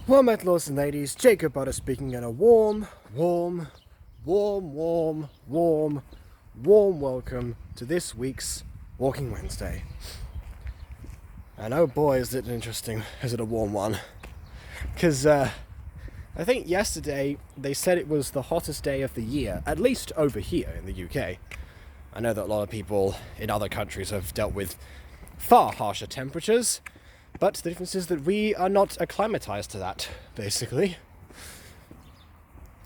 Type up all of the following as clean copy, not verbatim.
Well met, lords and ladies, Jacob Butter speaking, and a warm welcome to this week's Walking Wednesday. And oh boy, is it interesting, is it a warm one. Because I think yesterday they said it was the hottest day of the year, at least over here in the UK. I know that a lot of people in other countries have dealt with far harsher temperatures, but the difference is that we are not acclimatized to that, basically.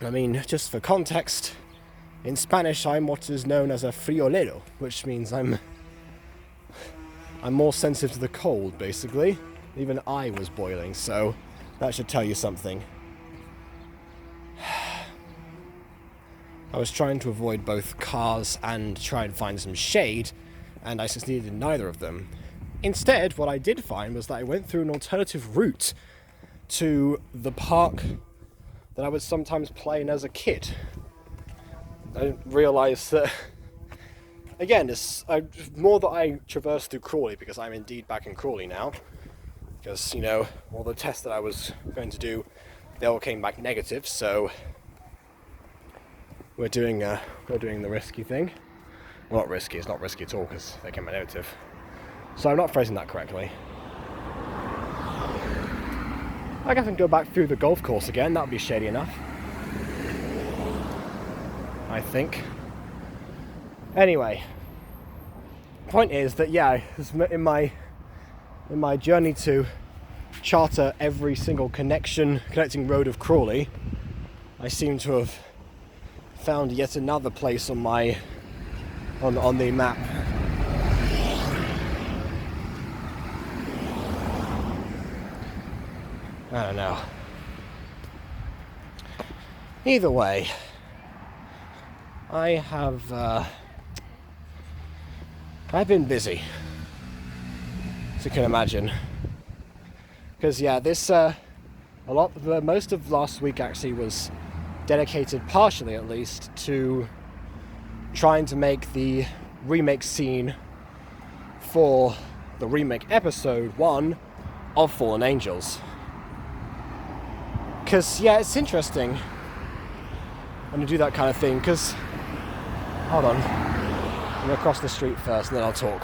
I mean, just for context, in Spanish I'm what is known as a friolero, which means I'm more sensitive to the cold, basically. Even I was boiling, so that should tell you something. I was trying to avoid both cars and try and find some shade, and I succeeded in neither of them. Instead, what I did find was that I went through an alternative route to the park that I would sometimes play in as a kid. I didn't realise that, again, more that I traversed through Crawley, because I'm indeed back in Crawley now, because, you know, all the tests that I was going to do, they all came back negative, so we're doing the risky thing. Well, not risky, it's not risky at all, because they came back negative. So I'm not phrasing that correctly. I guess I can go back through the golf course again, that would be shady enough. I think. Anyway, point is that, yeah, in my journey to charter every single connecting road of Crawley, I seem to have found yet another place on the map. I don't know. Either way, I've been busy, as you can imagine. Because yeah, most of last week actually was dedicated, partially at least, to trying to make the remake scene for the remake episode 1 of Fallen Angels. Because, yeah, it's interesting when you do that kind of thing, because, hold on, I'm going to cross the street first and then I'll talk.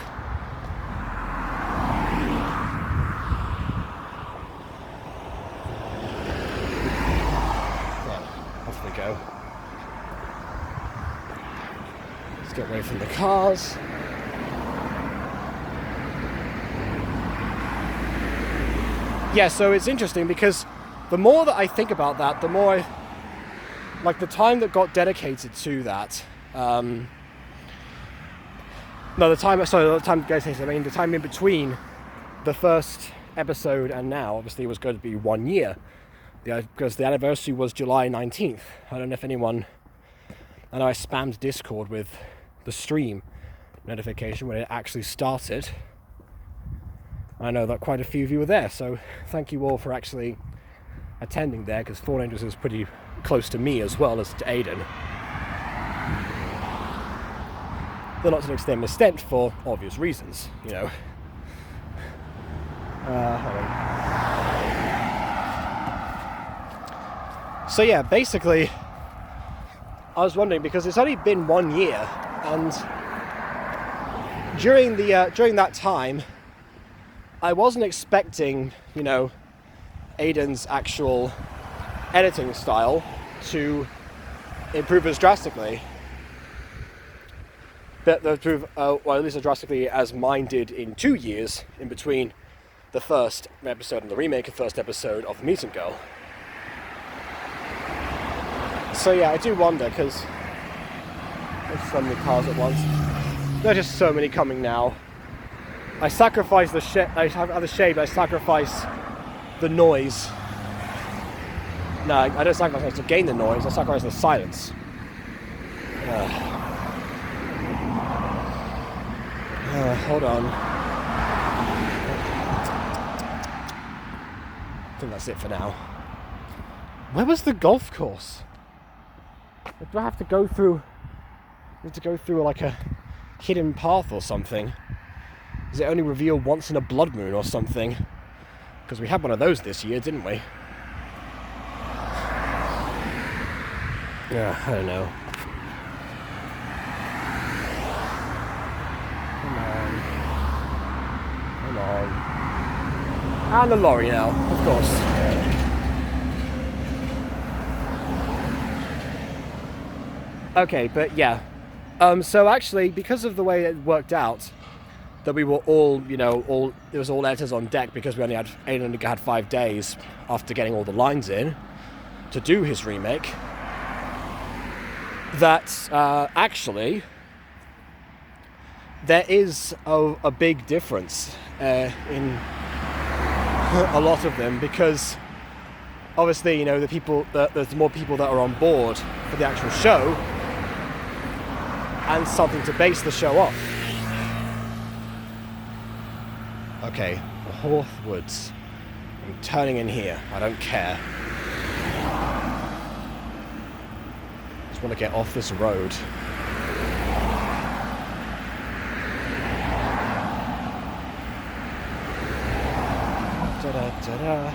Yeah, off we go. Let's get away from the cars. Yeah, so it's interesting because the more that I think about that, the more the time that got dedicated to that, the time in between the first episode and now, obviously, was going to be 1 year, because the anniversary was July 19th. I don't know if I know I spammed Discord with the stream notification when it actually started. I know that quite a few of you were there, so thank you all for actually attending there, because Fallen Angels is pretty close to me as well as to Aiden. Though not to the same extent for obvious reasons, you know. Hold on. So yeah, basically, I was wondering, because it's only been 1 year, and during that time, I wasn't expecting, you know, Aiden's actual editing style to improve as drastically. At least as drastically as mine did in 2 years in between the first episode and the remake and first episode of Meet and Girl. So yeah, I do wonder, because there's so many cars at once. There are just so many coming now. I sacrifice the shade, but I sacrifice the noise. No, I don't sacrifice to gain the noise, I sacrifice the silence. Hold on. I think that's it for now. Where was the golf course? Do I have to go through like a hidden path or something? Is it only revealed once in a blood moon or something? Because we had one of those this year, didn't we? Yeah, I don't know. Come on. And the lorry now, of course. Okay, but yeah. So actually, because of the way it worked out, that we were all, it was all editors on deck because we only had 5 days after getting all the lines in to do his remake. That actually there is a big difference in a lot of them, because obviously, there's more people that are on board for the actual show and something to base the show off. Okay, the Hawthwoods. I'm turning in here. I don't care. Just want to get off this road. Da-da-da-da.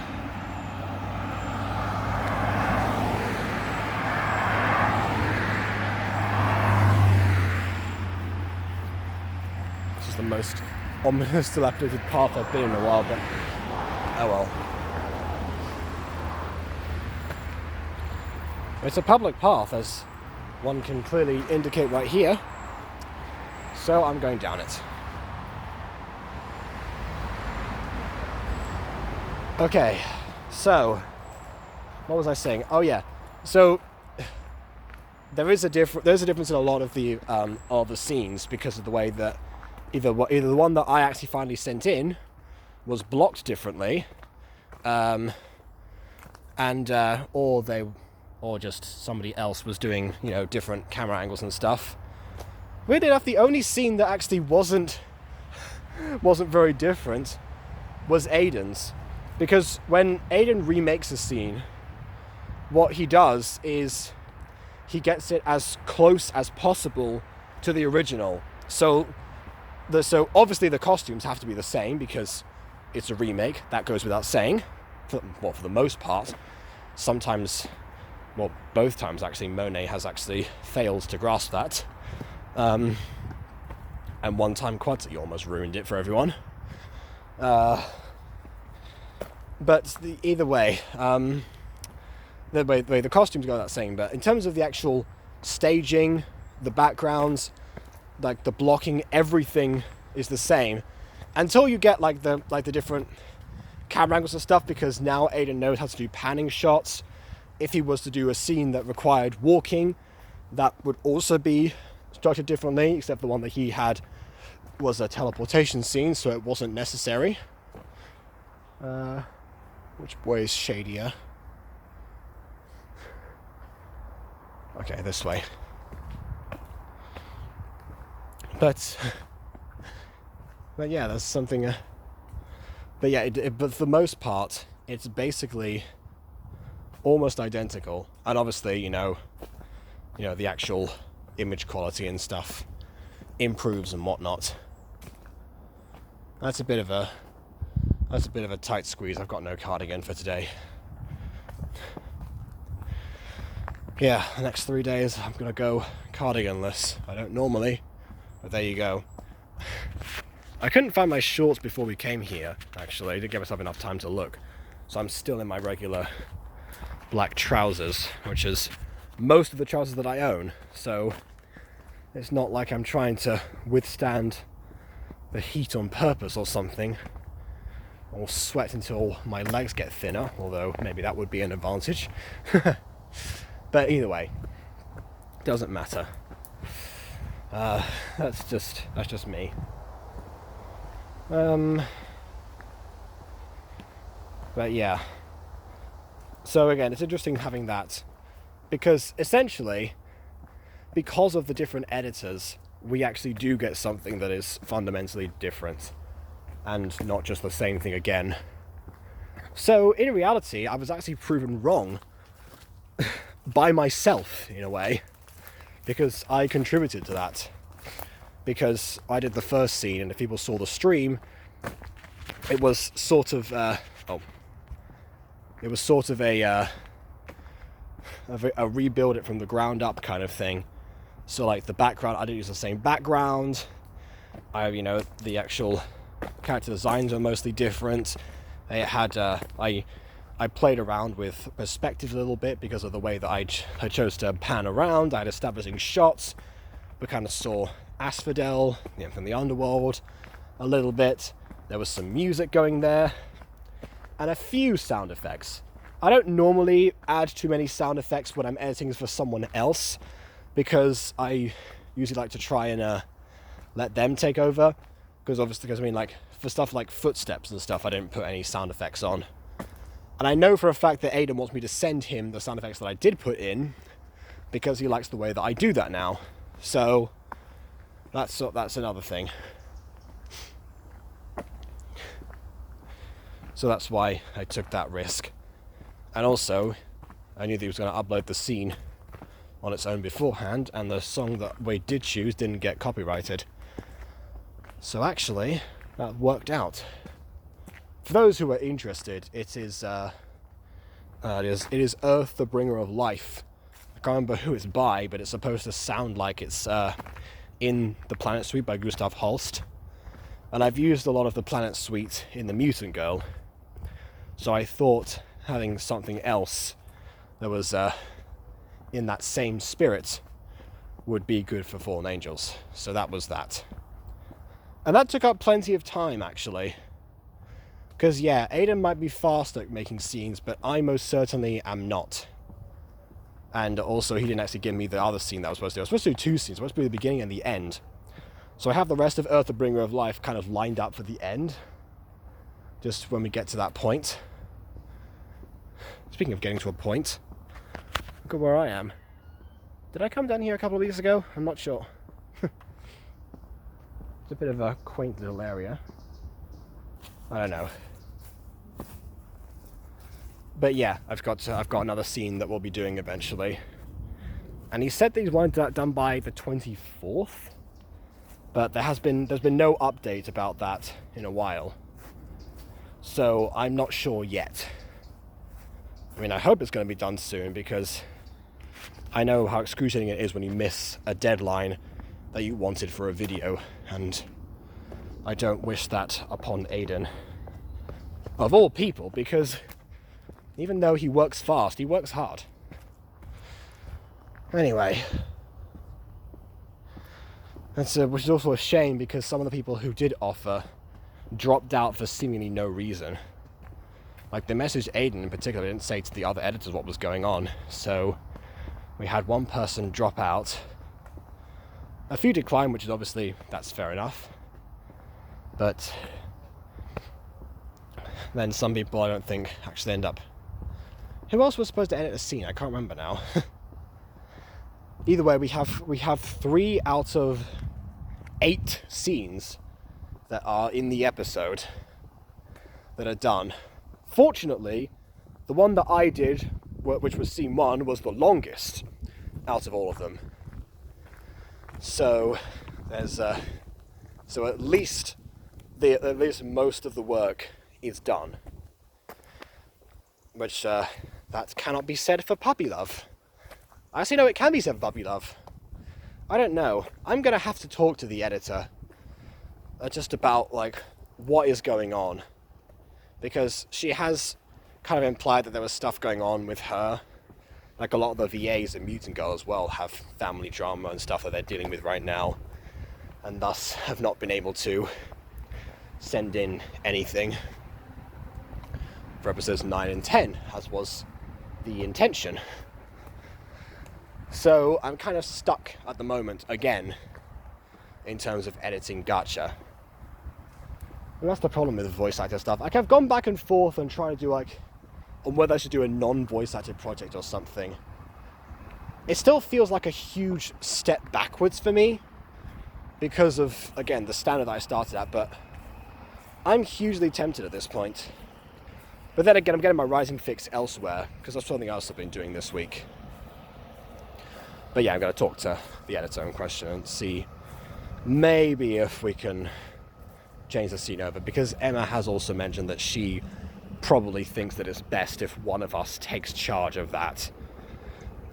This is the most ominous dilapidated path I've been in a while, but oh well. It's a public path, as one can clearly indicate right here, so I'm going down it. Okay, so what was I saying? Oh yeah, so there's a difference in a lot of the scenes because of the way that either the one that I actually finally sent in was blocked differently, or just somebody else was doing different camera angles and stuff. Weirdly enough, the only scene that actually wasn't very different was Aiden's, because when Aiden remakes a scene, what he does is he gets it as close as possible to the original. So obviously the costumes have to be the same because it's a remake. That goes without saying. For the most part. Sometimes, both times actually, Monet has actually failed to grasp that. And one time Quadzzy almost ruined it for everyone. But either way, the costumes go without saying. But in terms of the actual staging, the backgrounds, like the blocking, everything is the same until you get like the different camera angles and stuff, because now Aiden knows how to do panning shots. If he was to do a scene that required walking, that would also be structured differently, except the one that he had was a teleportation scene, so it wasn't necessary. Which way is shadier? Okay, this way. But yeah, there's something. But yeah, but for the most part, it's basically almost identical. And obviously, the actual image quality and stuff improves and whatnot. That's a bit of a tight squeeze. I've got no cardigan for today. Yeah, the next 3 days I'm gonna go cardiganless. I don't normally, but there you go. I couldn't find my shorts before we came here, actually. I didn't give myself enough time to look. So I'm still in my regular black trousers, which is most of the trousers that I own. So it's not like I'm trying to withstand the heat on purpose or something, or sweat until my legs get thinner, although maybe that would be an advantage. But either way, doesn't matter. That's just me. But yeah. So again, it's interesting having that, because essentially, because of the different editors, we actually do get something that is fundamentally different and not just the same thing again. So in reality, I was actually proven wrong by myself in a way, because I contributed to that. Because I did the first scene, and if people saw the stream, it was sort of rebuild it from the ground up kind of thing. So like the background, I didn't use the same background. The actual character designs are mostly different. They had I played around with perspective a little bit because of the way that I chose to pan around. I had establishing shots. We kind of saw Asphodel from the underworld a little bit. There was some music going there and a few sound effects. I don't normally add too many sound effects when I'm editing for someone else because I usually like to try and let them take over, because for stuff like footsteps and stuff I didn't put any sound effects on. And I know for a fact that Aidan wants me to send him the sound effects that I did put in because he likes the way that I do that now. So that's another thing. So that's why I took that risk. And also, I knew that he was going to upload the scene on its own beforehand, and the song that we did choose didn't get copyrighted. So actually, that worked out. For those who are interested, it is Earth, the Bringer of Life. I can't remember who it's by, but it's supposed to sound like it's in the Planet Suite by Gustav Holst. And I've used a lot of the Planet Suite in The Mutant Girl. So I thought having something else that was in that same spirit would be good for Fallen Angels. So that was that. And that took up plenty of time, actually. Because, yeah, Aidan might be fast at making scenes, but I most certainly am not. And also, he didn't actually give me the other scene that I was supposed to do. I was supposed to do two scenes. I was supposed to do the beginning and the end. So I have the rest of Earth, the Bringer of Life kind of lined up for the end. Just when we get to that point. Speaking of getting to a point, look at where I am. Did I come down here a couple of weeks ago? I'm not sure. It's a bit of a quaint little area. I don't know. But yeah, I've got another scene that we'll be doing eventually. And he said these weren't done by the 24th, but there's been no update about that in a while. So I'm not sure yet. I mean, I hope it's going to be done soon, because I know how excruciating it is when you miss a deadline that you wanted for a video, and I don't wish that upon Aidan. Of all people, because even though he works fast, he works hard. Anyway, which is also a shame, because some of the people who did offer dropped out for seemingly no reason. Like, they messaged Aidan in particular, didn't say to the other editors what was going on. So we had one person drop out. A few decline, which is obviously, that's fair enough. But then some people, I don't think, actually end up. Who else was supposed to edit a scene? I can't remember now. Either way, we have 3 out of 8 scenes that are in the episode that are done. Fortunately, the one that I did, which was scene 1, was the longest out of all of them. So there's so at least most of the work is done, which that cannot be said for Puppy Love. Actually, no, it can be said for Puppy Love. I don't know. I'm gonna have to talk to the editor just about like what is going on, because she has kind of implied that there was stuff going on with her. Like, a lot of the VAs in Mutant Girl as well have family drama and stuff that they're dealing with right now, and thus have not been able to send in anything for episodes 9 and 10, as was the intention. So I'm kind of stuck at the moment, again, in terms of editing Gacha. And that's the problem with the voice actor stuff. Like, I've gone back and forth and trying to do on whether I should do a non-voice acted project or something. It still feels like a huge step backwards for me because of, again, the standard that I started at, but I'm hugely tempted at this point. But then again, I'm getting my rising fix elsewhere, because that's something else I've been doing this week. But yeah, I'm going to talk to the editor in question and see maybe if we can change the scene over, because Emma has also mentioned that she probably thinks that it's best if one of us takes charge of that.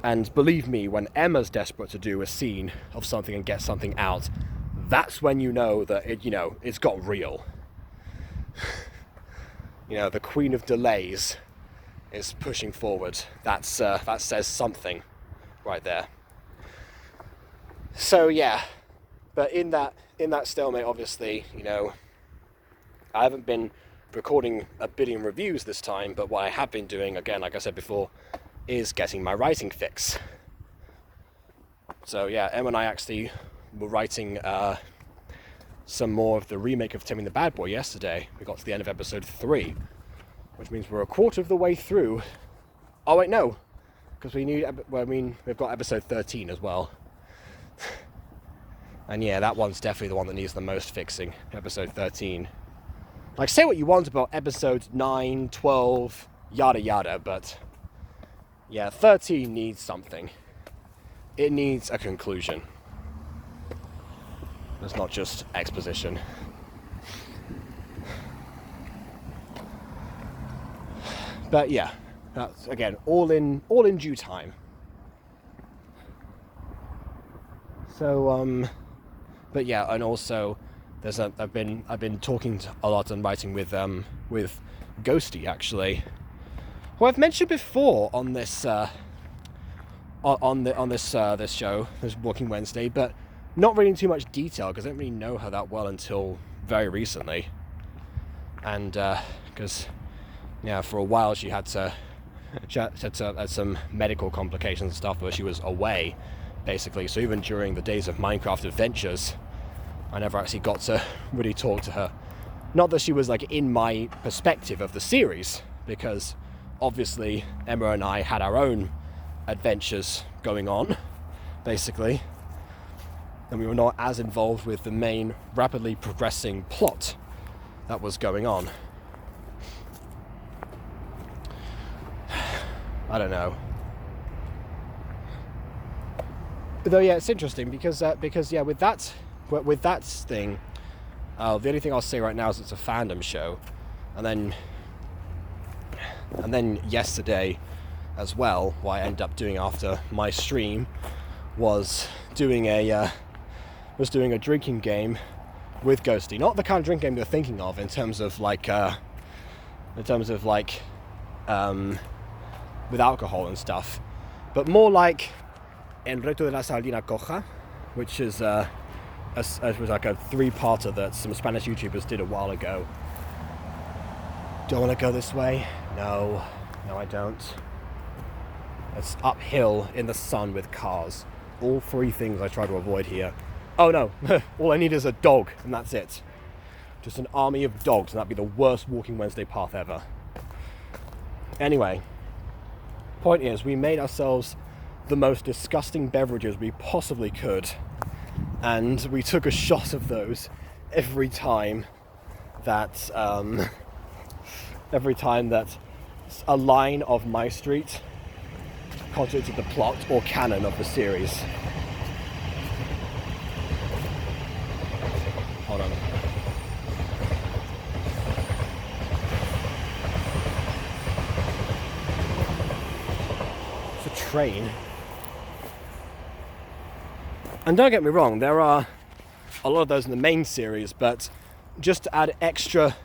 And believe me, when Emma's desperate to do a scene of something and get something out, that's when you know that it's got real. The queen of delays is pushing forward. That says something right there. So yeah, but in that stalemate, obviously, I haven't been recording a billion reviews this time, but what I have been doing, again, like I said before, is getting my writing fix. So yeah, Emma and I actually were writing some more of the remake of Timmy the Bad Boy yesterday. We got to the end of episode 3, which means we're a quarter of the way through. Oh wait, no, because we've got episode 13 as well. And yeah, that one's definitely the one that needs the most fixing, episode 13. Like, say what you want about episodes 9, 12, yada yada, but yeah, 13 needs something. It needs a conclusion. It's not just exposition. But yeah, that's, again, all in due time. So but yeah, and also I've been talking a lot and writing with Ghosty, actually, who I've mentioned before on this this show, this Walking Wednesday, but not really in too much detail because I didn't really know her that well until very recently. And because for a while she had some medical complications and stuff, but she was away basically. So even during the days of Minecraft Adventures, I never actually got to really talk to her. Not that she was like in my perspective of the series, because obviously Emma and I had our own adventures going on, basically, and we were not as involved with the main rapidly progressing plot that was going on. I don't know. Though yeah, it's interesting because yeah, with that thing, the only thing I'll say right now is it's a fandom show, and then yesterday as well, what I ended up doing after my stream was doing a drinking game with Ghosty. Not the kind of drink game you're thinking of in terms of like with alcohol and stuff, but more like El Reto de la Sardina Coja, which is it was like a 3-parter that some Spanish YouTubers did a while ago. Do I want to go this way? No, I don't. It's uphill in the sun with cars. All 3 things I try to avoid here. Oh no, all I need is a dog, and that's it. Just an army of dogs, and that'd be the worst Walking Wednesday path ever. Anyway, point is, we made ourselves the most disgusting beverages we possibly could, and we took a shot of those every time that a line of My Street contradicted the plot or canon of the series. Hold on. It's a train. And don't get me wrong, there are a lot of those in the main series, but just to add extra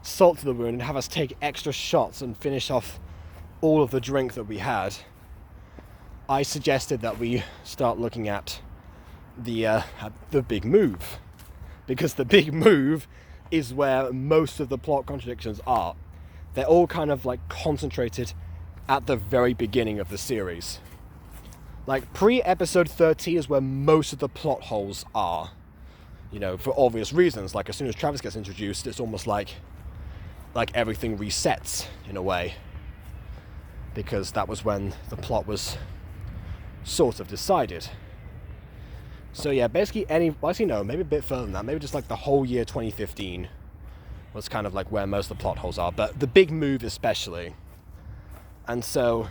salt to the wound and have us take extra shots and finish off all of the drink that we had, I suggested that we start looking at the big move, because the big move is where most of the plot contradictions are. They're all kind of like concentrated at the very beginning of the series. Like pre-episode 13 is where most of the plot holes are, for obvious reasons. Like as soon as Travis gets introduced, it's almost like everything resets in a way, because that was when the plot was sort of decided. So yeah, basically maybe a bit further than that, maybe just like the whole year 2015 was kind of like where most of the plot holes are, but the big move especially. And so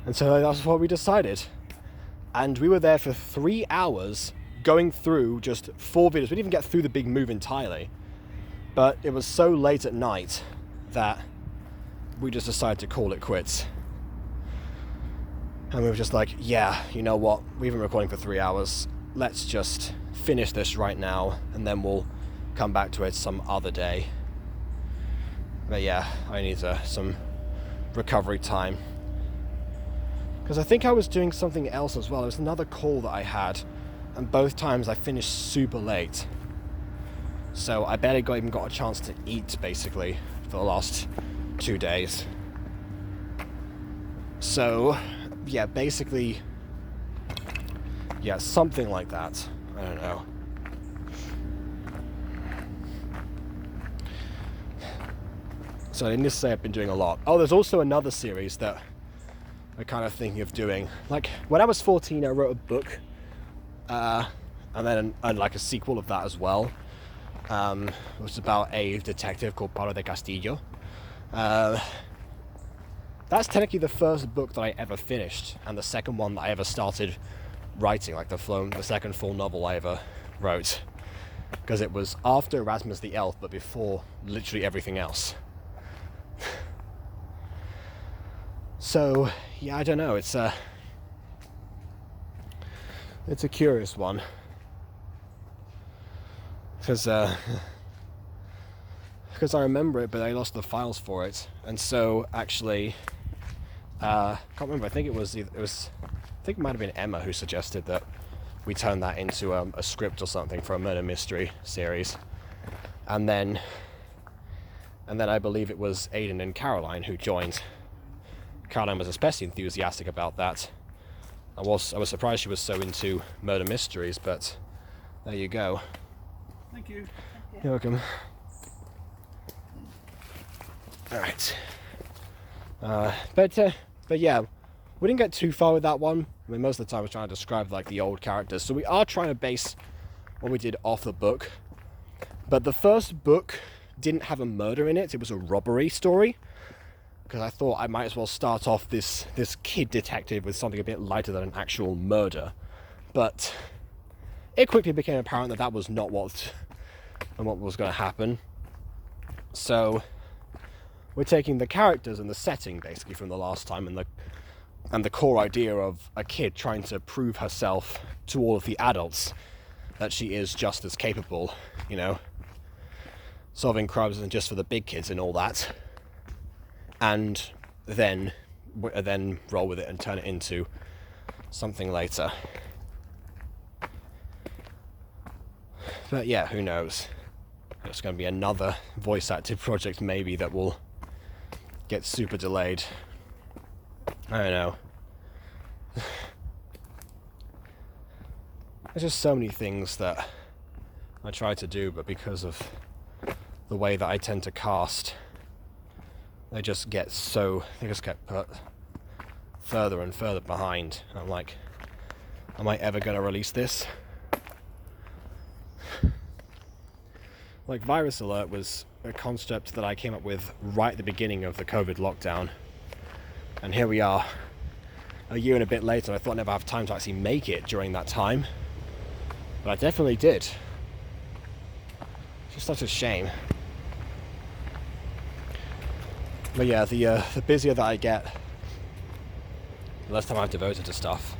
that's what we decided. And we were there for 3 hours going through just 4 videos. We didn't even get through the big move entirely. But it was so late at night that we just decided to call it quits. And we were just like, yeah, you know what, we've been recording for 3 hours, let's just finish this right now, and then we'll come back to it some other day. But yeah, I need some recovery time. Because I think I was doing something else as well. There was another call that I had, and both times I finished super late. So I barely even got a chance to eat, basically, for the last 2 days. So, yeah, basically, yeah, something like that. I don't know. So I didn't say I've been doing a lot. Oh, there's also another series that I'm kind of thinking of doing. Like, when I was 14, I wrote a book, and then like a sequel of that as well. It was about a detective called Pablo de Castillo. That's technically the first book that I ever finished, and the second one that I ever started writing, like the second full novel I ever wrote, because it was after Erasmus the Elf, but before literally everything else. So yeah, I don't know. It's a curious one. Because I remember it, but I lost the files for it, and so actually, can't remember. I think it might have been Emma who suggested that we turn that into a script or something for a murder mystery series, and then I believe it was Aidan and Caroline who joined. Caroline was especially enthusiastic about that. I was surprised she was so into murder mysteries, but there you go. Thank you. You're welcome. All right. But yeah, we didn't get too far with that one. I mean, most of the time I was trying to describe like the old characters. So we are trying to base what we did off the book. But the first book didn't have a murder in it. It was a robbery story. Because I thought I might as well start off this kid detective with something a bit lighter than an actual murder. But it quickly became apparent that was not what was going to happen. So we're taking the characters and the setting basically from the last time, and the core idea of a kid trying to prove herself to all of the adults that she is just as capable, you know, solving crimes isn't just for the big kids and all that, and then roll with it and turn it into something later. But yeah, who knows? It's going to be another voice acted project maybe that will get super delayed. I don't know. There's just so many things that I try to do, but because of the way that I tend to cast, they just get put further and further behind. I'm like, am I ever going to release this? Like, Virus Alert was a concept that I came up with right at the beginning of the COVID lockdown. And here we are, a year and a bit later, and I thought I'd never have time to actually make it during that time. But I definitely did. It's just such a shame. But yeah, the busier that I get, the less time I've devoted to stuff.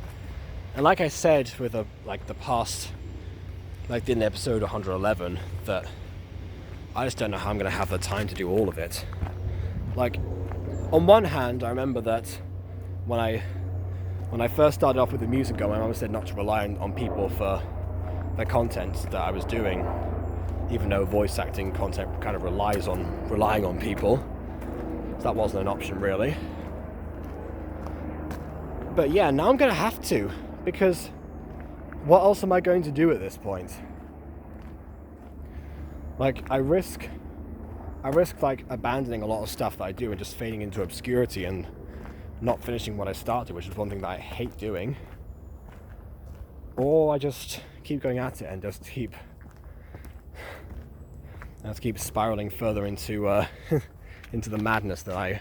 And like I said with the past, like in episode 111, that I just don't know how I'm going to have the time to do all of it. Like, on one hand, I remember that when I first started off with the music go, my mum said not to rely on people for the content that I was doing, even though voice acting content kind of relying on people. So that wasn't an option really. But yeah, now I'm going to have to, because what else am I going to do at this point? Like, I risk like abandoning a lot of stuff that I do and just fading into obscurity and not finishing what I started, which is one thing that I hate doing. Or I just keep going at it and just keep spiraling further into into the madness that I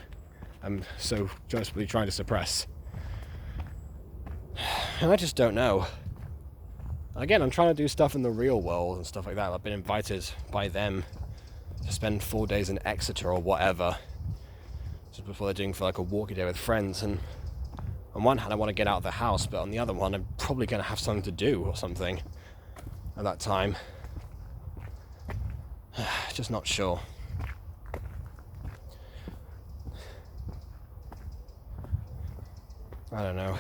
am so desperately trying to suppress. And I just don't know. Again, I'm trying to do stuff in the real world and stuff like that. I've been invited by them to spend 4 days in Exeter or whatever, just before they're doing for like a walkie day with friends, and on one hand I want to get out of the house, but on the other one I'm probably going to have something to do or something at that time. Just not sure. I don't know.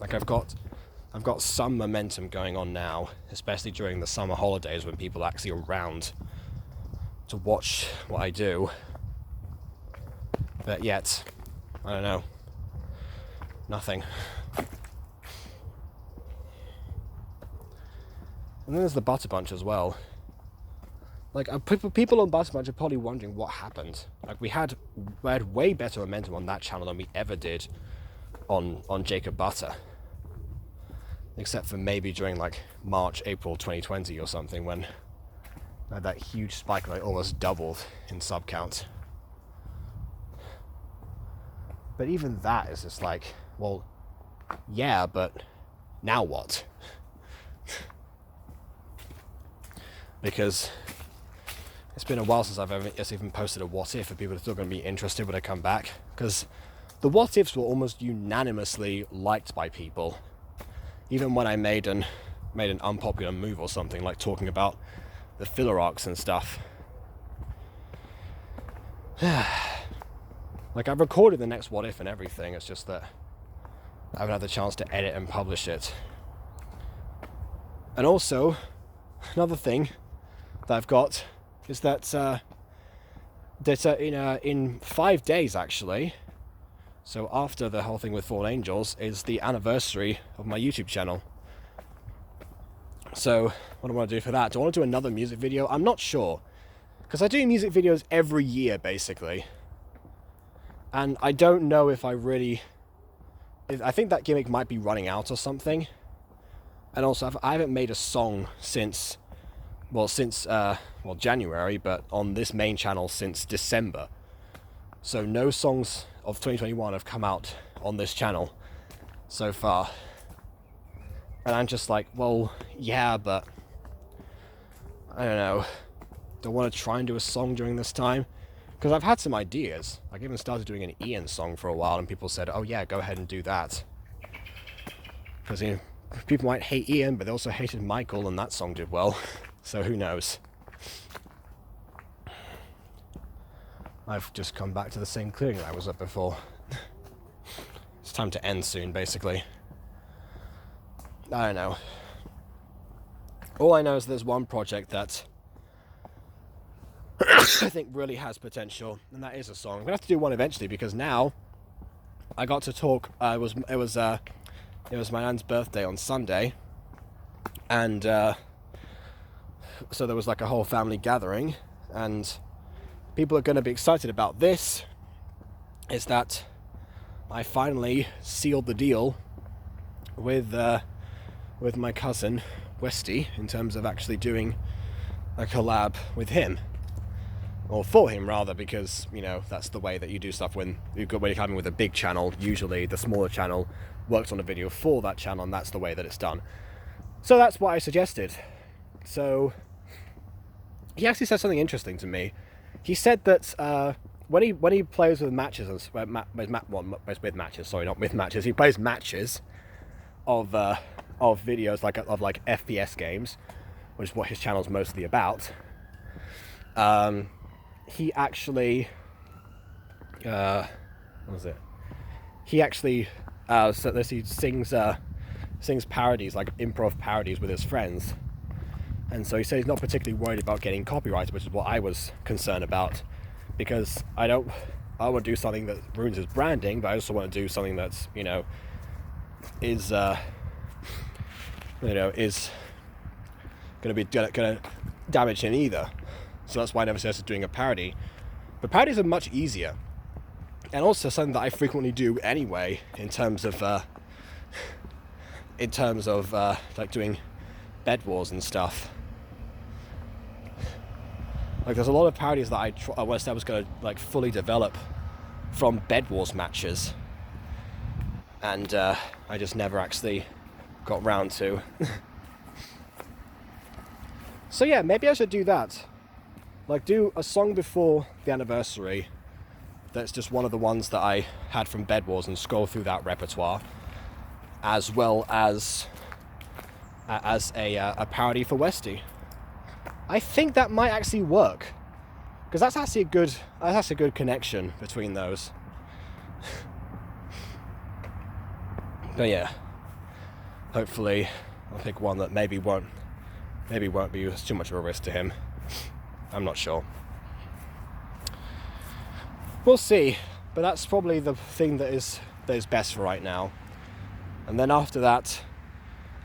Like I've got some momentum going on now, especially during the summer holidays when people are actually around to watch what I do. But yet, I don't know. Nothing. And then there's the Butter Bunch as well. Like people on Butter Bunch are probably wondering what happened. Like we had way better momentum on that channel than we ever did on Jacob Butter. Except for maybe during like March, April 2020 or something, when I had that huge spike, like almost doubled in sub count. But even that is just like, well, yeah, but now what? Because it's been a while since I've ever even posted a what if, and people are still going to be interested when I come back. Because the what ifs were almost unanimously liked by people. Even when I made an unpopular move or something, like talking about the filler arcs and stuff. Like I've recorded the next what if and everything, it's just that I haven't had the chance to edit and publish it. And also, another thing that I've got is that in 5 days actually, so after the whole thing with Fallen Angels, is the anniversary of my YouTube channel. So what do I want to do for that? Do I want to do another music video? I'm not sure. Because I do music videos every year, basically. And I don't know if I really... I think that gimmick might be running out or something. And also, I haven't made a song since January, but on this main channel since December. So no songs of 2021 have come out on this channel so far. And I'm just like, well, yeah, but I don't know. Do I want to try and do a song during this time? Because I've had some ideas. I even started doing an Ian song for a while, and people said, oh yeah, go ahead and do that. Because people might hate Ian, but they also hated Michael, and that song did well. So who knows? I've just come back to the same clearing that I was at before. It's time to end soon, basically. I don't know. All I know is there's one project that I think really has potential, and that is a song. I'm gonna have to do one eventually, because now I got to talk. It was my nan's birthday on Sunday, and so there was like a whole family gathering, and people are going to be excited about this. Is that I finally sealed the deal with my cousin Westy in terms of actually doing a collab with him. Or for him, rather, because, you know, that's the way that you do stuff when you're coming with a big channel. Usually the smaller channel works on a video for that channel, and that's the way that it's done. So that's what I suggested. So he actually said something interesting to me. He said that when he plays with matches, he plays matches of videos of FPS games, which is what his channel's mostly about. He actually, He actually he sings parodies, like improv parodies, with his friends. And so he said he's not particularly worried about getting copyrighted, which is what I was concerned about, because I want to do something that ruins his branding, but I also want to do something that's, is going to damage him either. So that's why I never suggested doing a parody. But parodies are much easier, and also something that I frequently do anyway, in terms of like doing Bed Wars and stuff. Like, there's a lot of parodies that I was going to like fully develop from Bed Wars matches, and I just never actually got round to. So yeah, maybe I should do that. Like, do a song before the anniversary that's just one of the ones that I had from Bed Wars, and scroll through that repertoire. as well as a parody for Westy. I think that might actually work, because that's actually a good connection between those. But yeah, hopefully I'll pick one that maybe won't be too much of a risk to him. I'm not sure. We'll see, but that's probably the thing that is best for right now. And then after that,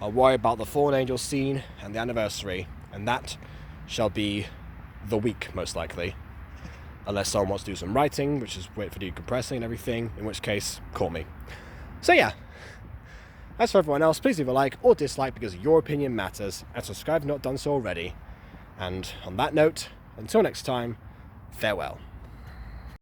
I'll worry about the Fallen Angel scene and the anniversary, and that shall be the week, most likely. Unless someone wants to do some writing, which is wait for decompressing and everything, in which case, call me. So yeah, as for everyone else, please leave a like or dislike because your opinion matters, and subscribe if not done so already. And on that note, until next time, farewell.